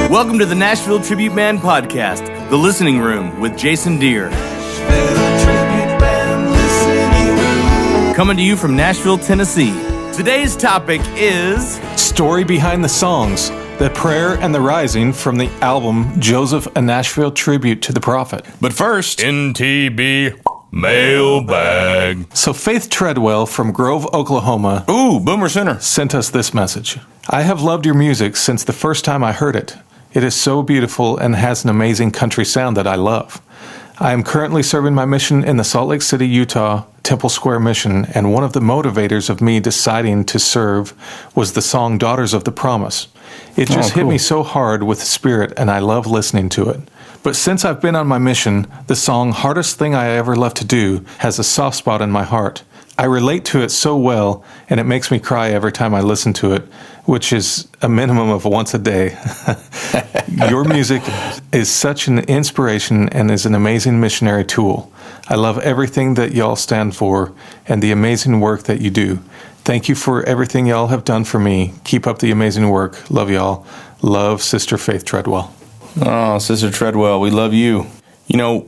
Welcome to the Nashville Tribute Band podcast, The Listening Room with Jason Deere. Coming to you from Nashville, Tennessee. Today's topic is Story Behind the Songs, ThePrayer and TheRising from the album Joseph, a Nashville Tribute to the Prophet. But first, NTB Mailbag. So Faith Treadwell from Grove, Oklahoma, Boomer Center, sent us this message. I have loved your music since the first time I heard it. It is so beautiful and has an amazing country sound that I love. I am currently serving my mission in the Salt Lake City, Utah, Temple Square Mission, and one of the motivators of me deciding to serve was the song Daughters of the Promise. It just hit me so hard with the spirit, and I love listening to it. But since I've been on my mission, the song Hardest Thing I Ever Love to Do has a soft spot in my heart. I relate to it so well, and it makes me cry every time I listen to it, which is a minimum of once a day. Your music is such an inspiration and is an amazing missionary tool. I love everything that y'all stand for and the amazing work that you do. Thank you for everything y'all have done for me. Keep up the amazing work. Love y'all. Love, Sister Faith Treadwell. Oh, Sister Treadwell, we love you. You know,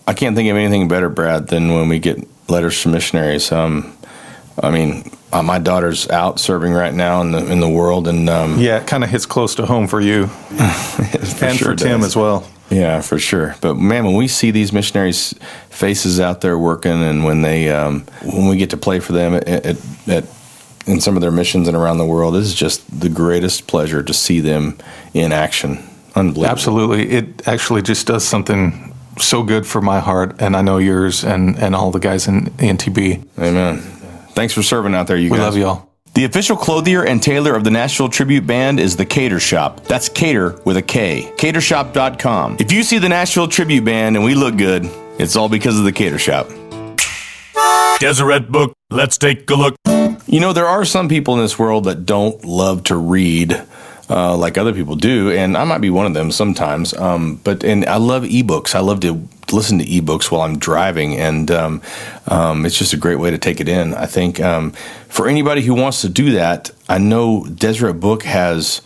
I can't think of anything better, Brad, than when we get letters from missionaries. My daughter's out serving right now in the world, and yeah, it kind of hits close to home for you, and for Tim as well. Yeah, for sure. But man, when we see these missionaries' faces out there working, and when we get to play for them in some of their missions and around the world, this is just the greatest pleasure to see them in action. Unbelievable. Absolutely, it actually just does something so good for my heart, and I know yours and all the guys in NTB. Amen. Thanks for serving out there, you guys. We love y'all. The official clothier and tailor of the Nashville Tribute Band is the Cater Shop. That's Cater with a K. Catershop.com. If you see the Nashville Tribute Band and we look good, it's all because of the Cater Shop. Deseret book, let's take a look. You know, there are some people in this world that don't love to read like other people do, and I might be one of them sometimes. But I love ebooks. I love to listen to ebooks while I'm driving, and it's just a great way to take it in. I think for anybody who wants to do that, I know Deseret Book has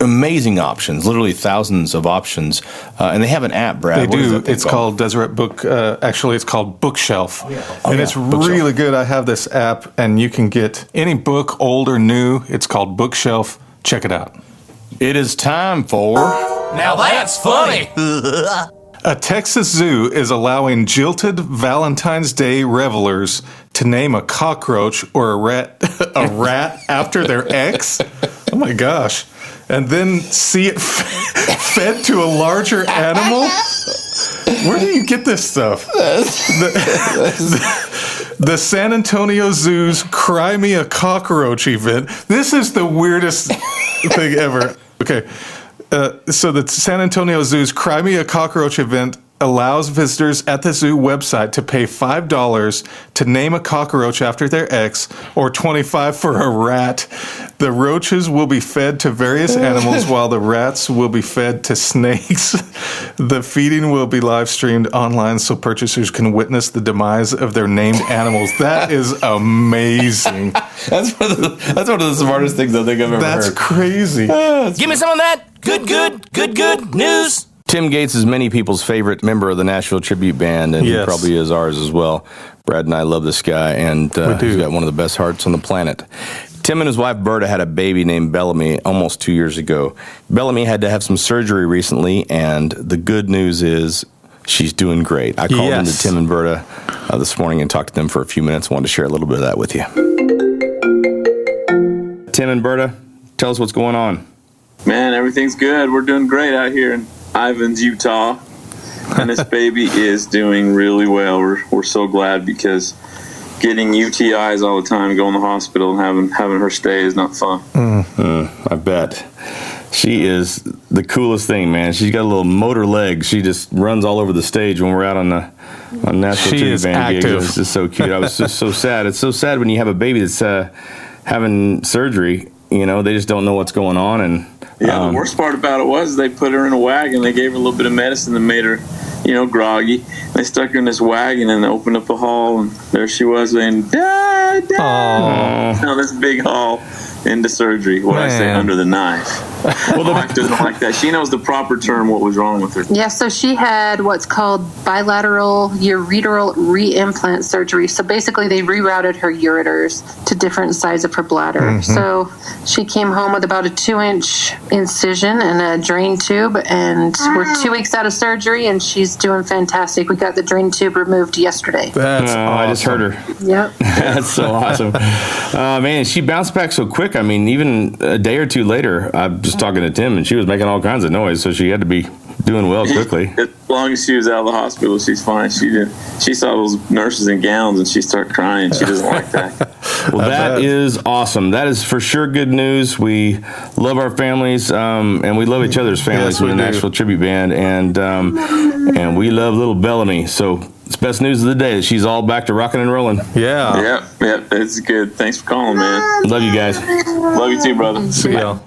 amazing options, literally thousands of options, and they have an app, Brad. They do. It's called Deseret Book. Actually, it's called Bookshelf, it's Bookshelf. Really good. I have this app, and you can get any book, old or new. It's called Bookshelf. Check it out. It is time for... Now that's funny! A Texas zoo is allowing jilted Valentine's Day revelers to name a cockroach or a rat after their ex. Oh my gosh. And then see it fed to a larger animal? Where do you get this stuff? The San Antonio Zoo's Cry Me a Cockroach event. This is the weirdest thing ever. Okay. So the San Antonio Zoo's Cry Me a Cockroach event allows visitors at the zoo website to pay $5 to name a cockroach after their ex, or $25 for a rat. The roaches will be fed to various animals while the rats will be fed to snakes. The feeding will be live streamed online so purchasers can witness the demise of their named animals. That is amazing. That's one of the smartest things I think I've ever heard. That's crazy. Give me some of that good news. Tim Gates is many people's favorite member of the Nashville Tribute Band, and he probably is ours as well. Brad and I love this guy, and he's got one of the best hearts on the planet. Tim and his wife Berta had a baby named Bellamy almost 2 years ago. Bellamy had to have some surgery recently, and the good news is she's doing great. I called into Tim and Berta this morning and talked to them for a few minutes. I wanted to share a little bit of that with you. Tim and Berta, tell us what's going on. Man, everything's good. We're doing great out here in Ivins, Utah, and this baby is doing really well. We're so glad, because getting UTIs all the time, going to the hospital and having her stay is not fun. I bet. She is the coolest thing, man. She's got a little motor leg. She just runs all over the stage when we're out on Nashville Tribute Band gigs. It's just so cute. I was just so sad. It's so sad when you have a baby that's having surgery. You know, they just don't know what's going on, and the worst part about it was they put her in a wagon. They gave her a little bit of medicine that made her, groggy. They stuck her in this wagon and opened up a hall, and there she was saying, "Die, die!" on this big hall. into surgery. What I say, under the knife. Well, the wife doesn't like that. She knows the proper term, what was wrong with her. Yeah, so she had what's called bilateral ureteral reimplant surgery. So basically they rerouted her ureters to different sides of her bladder. Mm-hmm. So she came home with about a 2-inch incision and a drain tube, and we're 2 weeks out of surgery, and she's doing fantastic. We got the drain tube removed yesterday. That's awesome. I just heard her. Yep. That's so awesome. Man, she bounced back so quick. I mean, even a day or two later, I'm just talking to Tim, and she was making all kinds of noise, so she had to be doing well quickly. As long as she was out of the hospital, she's fine. She saw those nurses in gowns, and she started crying. She doesn't like that. Well, that is awesome. That is for sure good news. We love our families, and we love each other's families with the Nashville Tribute Band, and we love little Bellamy. So it's best news of the day that she's all back to rocking and rolling. Yeah. Yep. It's good. Thanks for calling, man. Love you guys. Love you too, brother. See y'all.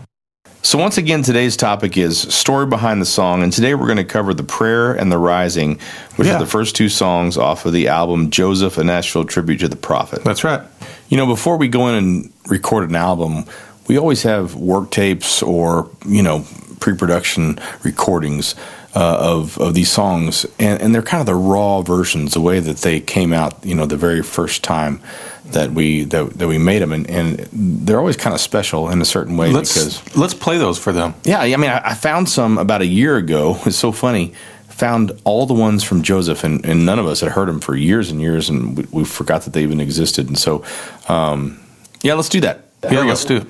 So once again, today's topic is Story Behind the Song, and today we're going to cover ThePrayer and TheRising, which are the first two songs off of the album Joseph, a Nashville Tribute to the Prophet. That's right. You know, before we go in and record an album, we always have work tapes or, pre-production recordings of these songs, and they're kind of the raw versions, the way that they came out, the very first time that we made them, and they're always kind of special in a certain way. Let's play those for them. Yeah, I mean, I found some about a year ago. It's so funny. Found all the ones from Joseph, and none of us had heard them for years and years, and we forgot that they even existed. And so, let's do that. Yeah, let's do it.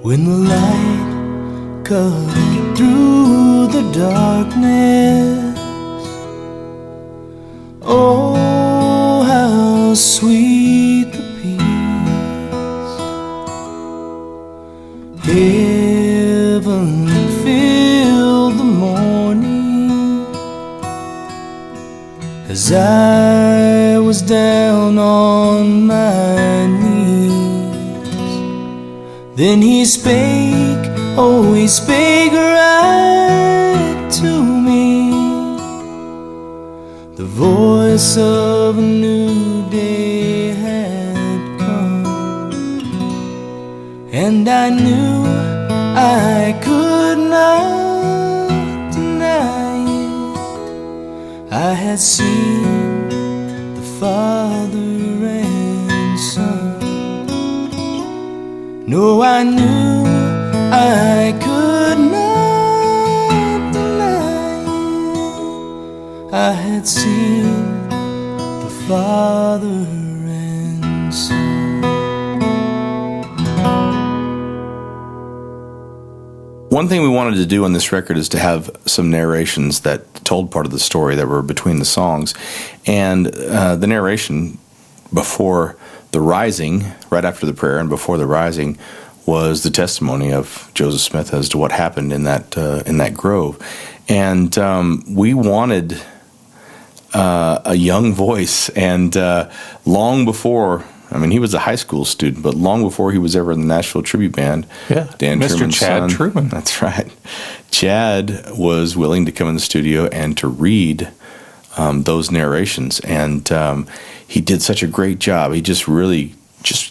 When the light cut through the darkness, oh, how sweet the peace. Heaven filled the morning as I was down on my knees. Then he spake, oh, he spake right to me, the voice of a new day had come, and I knew I could not deny it. I had seen the Father and Son. No, I knew I could not deny it. I had seen the Father and Son. One thing we wanted to do on this record is to have some narrations that told part of the story that were between the songs. And the narration before TheRising, right after ThePrayer and before TheRising, was the testimony of Joseph Smith as to what happened in that grove. And we wanted a young voice, and long before, I mean, he was a high school student, but long before he was ever in the Nashville Tribute Band, Dan Mr. Truman's Chad son, Truman. That's right. Chad was willing to come in the studio and to read those narrations, and he did such a great job. He just really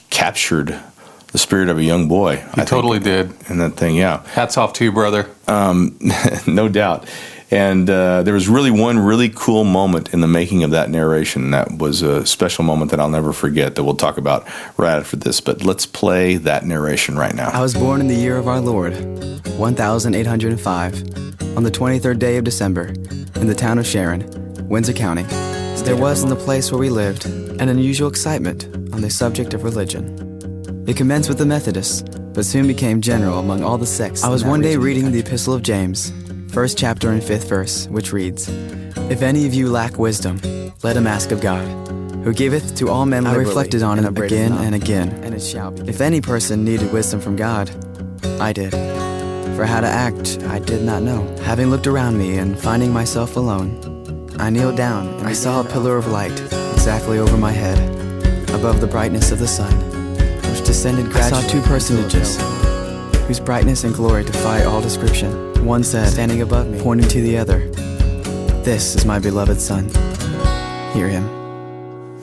captured the spirit of a young boy. He totally did. And that thing, yeah. Hats off to you, brother. No doubt. And there was really one really cool moment in the making of that narration. That was a special moment that I'll never forget that we'll talk about right after this. But let's play that narration right now. I was born in the year of our Lord, 1805, on the 23rd day of December, in the town of Sharon, Windsor County. There was in the place where we lived an unusual excitement on the subject of religion. It commenced with the Methodists, but soon became general among all the sects. I was one day reading the Epistle of James, 1st chapter and 5th verse, which reads, "If any of you lack wisdom, let him ask of God, who giveth to all men liberally." I reflected on it again and again. If any person needed wisdom from God, I did. For how to act, I did not know. Having looked around me and finding myself alone, I kneeled down and I saw a pillar of light exactly over my head, above the brightness of the sun, which descended gradually. I saw two personages, whose brightness and glory defy all description. One said, standing above me, pointing to the other, "This is my beloved Son. Hear him."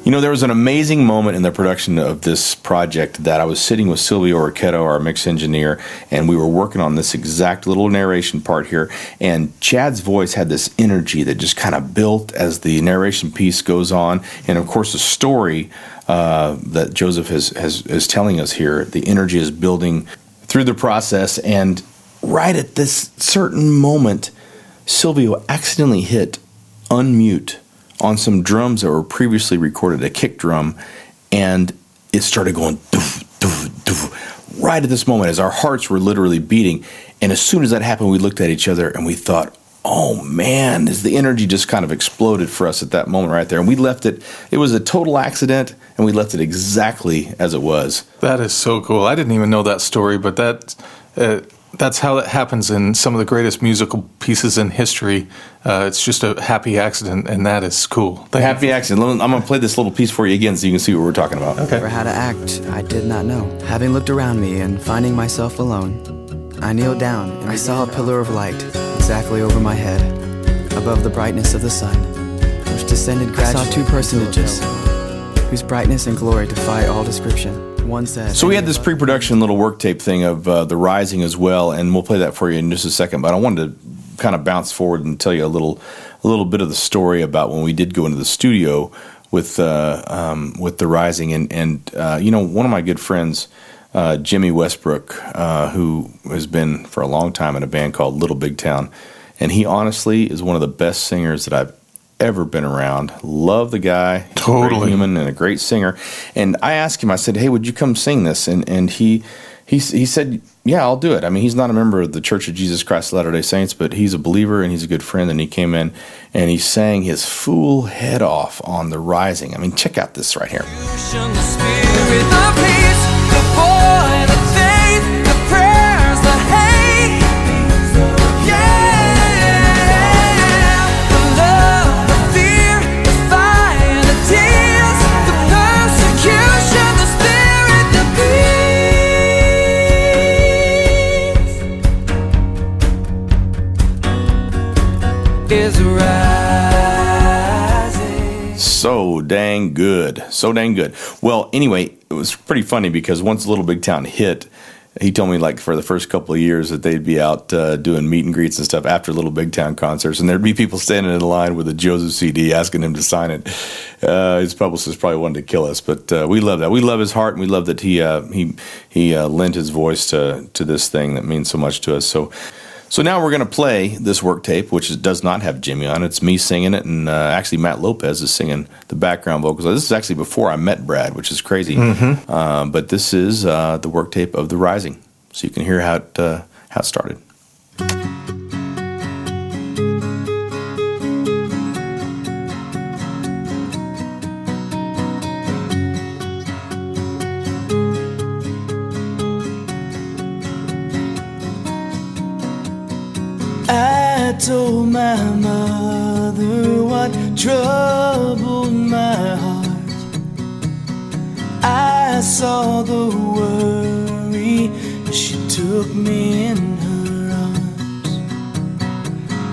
You know, there was an amazing moment in the production of this project that I was sitting with Silvio Arquetto, our mix engineer, and we were working on this exact little narration part here. And Chad's voice had this energy that just kind of built as the narration piece goes on. And of course, the story that Joseph is telling us here, the energy is building through the process. And right at this certain moment, Silvio accidentally hit unmute on some drums that were previously recorded, a kick drum, and it started going doof, doof, doof, right at this moment as our hearts were literally beating. And as soon as that happened, we looked at each other and we thought, oh man, as the energy just kind of exploded for us at that moment right there. And we left it, it was a total accident, and we left it exactly as it was. That is so cool. I didn't even know that story, but that's how it happens in some of the greatest musical pieces in history. It's just a happy accident, and that is cool. Happy accident. I'm going to play this little piece for you again so you can see what we're talking about. Okay. For how to act, I did not know. Having looked around me and finding myself alone, I kneeled down and I saw a pillar of light exactly over my head, above the brightness of the sun, which descended gradually. I saw two personages, whose brightness and glory defy all description. One said, so we had this pre-production little work tape thing of TheRising as well, and we'll play that for you in just a second. But I wanted to kind of bounce forward and tell you a little bit of the story about when we did go into the studio with TheRising, and you know, one of my good friends, Jimi Westbrook, who has been for a long time in a band called Little Big Town, and he honestly is one of the best singers that I've ever been around. Love the guy. Totally. A great human and a great singer. And I asked him, I said, hey, would you come sing this? And he said, yeah, I'll do it. I mean, he's not a member of the Church of Jesus Christ of Latter-day Saints, but he's a believer and he's a good friend. And he came in and he sang his fool head off on TheRising. I mean, check out this right here. So dang good. So dang good. Well, anyway, it was pretty funny because once Little Big Town hit, he told me like for the first couple of years that they'd be out doing meet and greets and stuff after Little Big Town concerts, and there'd be people standing in line with a Joseph CD asking him to sign it. His publicist probably wanted to kill us, but we love that. We love his heart, and we love that he lent his voice to this thing that means so much to us. So now we're going to play this work tape, which does not have Jimi on it. It's me singing it, and actually Matt Lopez is singing the background vocals. This is actually before I met Brad, which is crazy. Mm-hmm. But this is the work tape of TheRising, so you can hear how it started. I told my mother what troubled my heart. I saw the worry as she took me in her arms.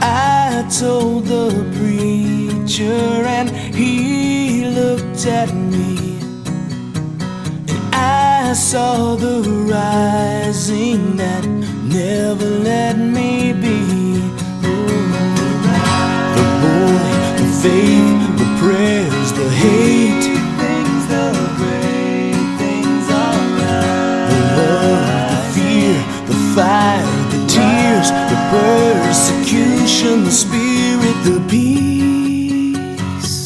I told the preacher and he looked at me, and I saw the rising that never let me be. Faith, the prayers, the hate, things, the great things are right. The love, the fear, the fire, the tears, the persecution, the spirit, the peace.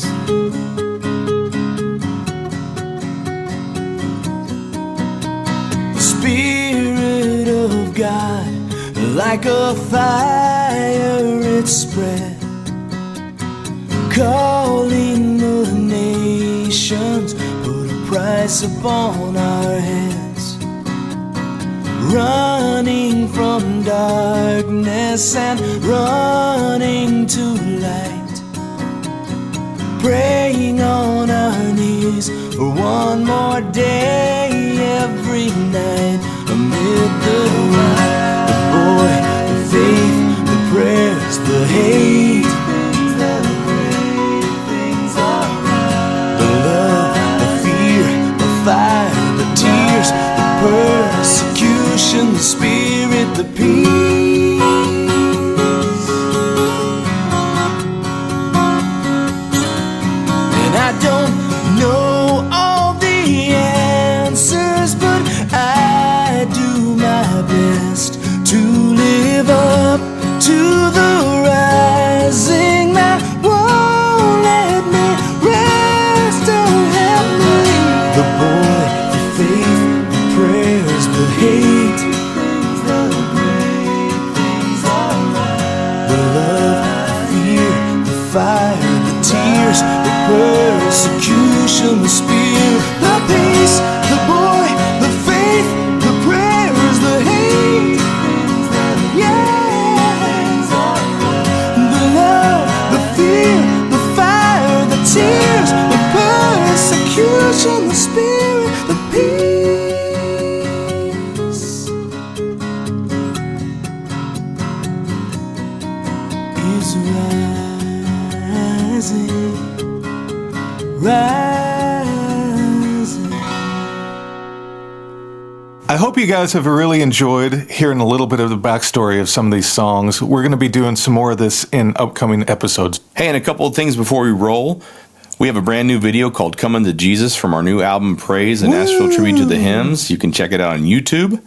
The Spirit of God, like a fire, it spread, calling the nations, put a price upon our heads, running from darkness and running to light, praying on our knees for one more day every night, amid the light, the boy, the faith, the prayers, the hate, love, persecution, the spirit, the peace. And I don't know all the answers, but I do my best to live up to the rising that won't let me rest. Oh, help me. The boy, the faith, the prayers, the hate, the great things are right. The love, the fear, the fire, the tears, the persecution, the spirit, the peace, the boy, the faith, the prayers, the hate. Yeah. The love, the fear, the fire, the tears, the persecution, the spirit, the peace is rising, rising. I hope you guys have really enjoyed hearing a little bit of the backstory of some of these songs. We're going to be doing some more of this in upcoming episodes. Hey, and a couple of things before we roll. We have a brand new video called Coming to Jesus from our new album Praise, a Nashville Tribute to the Hymns. You can check it out on YouTube.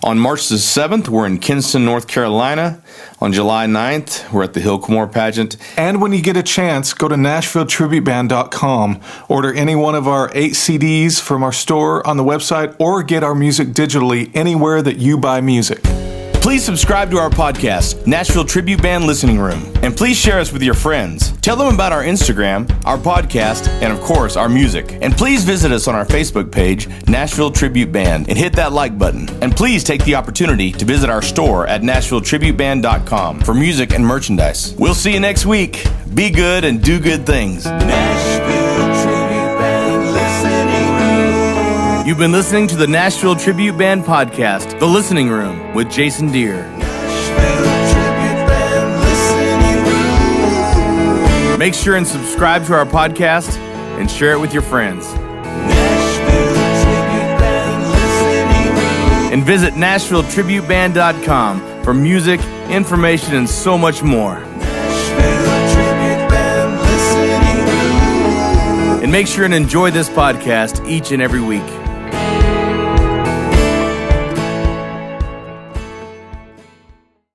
On March the 7th, we're in Kinston, North Carolina. On July 9th, we're at the Hill Cumore Pageant. And when you get a chance, go to NashvilleTributeBand.com, order any one of our 8 CDs from our store on the website, or get our music digitally anywhere that you buy music. Please subscribe to our podcast, Nashville Tribute Band Listening Room, and please share us with your friends. Tell them about our Instagram, our podcast, and of course, our music. And please visit us on our Facebook page, Nashville Tribute Band, and hit that like button. And please take the opportunity to visit our store at NashvilleTributeBand.com for music and merchandise. We'll see you next week. Be good and do good things. Nashville Tribute Band Listening Room. You've been listening to the Nashville Tribute Band podcast, The Listening Room, with Jason Deere. Nashville Tribute Band Listening Room. Make sure and subscribe to our podcast and share it with your friends. Nashville Tribute Band Listening Room. And visit NashvilleTributeBand.com for music, information, and so much more. Nashville Tribute Band Listening Room. And make sure and enjoy this podcast each and every week.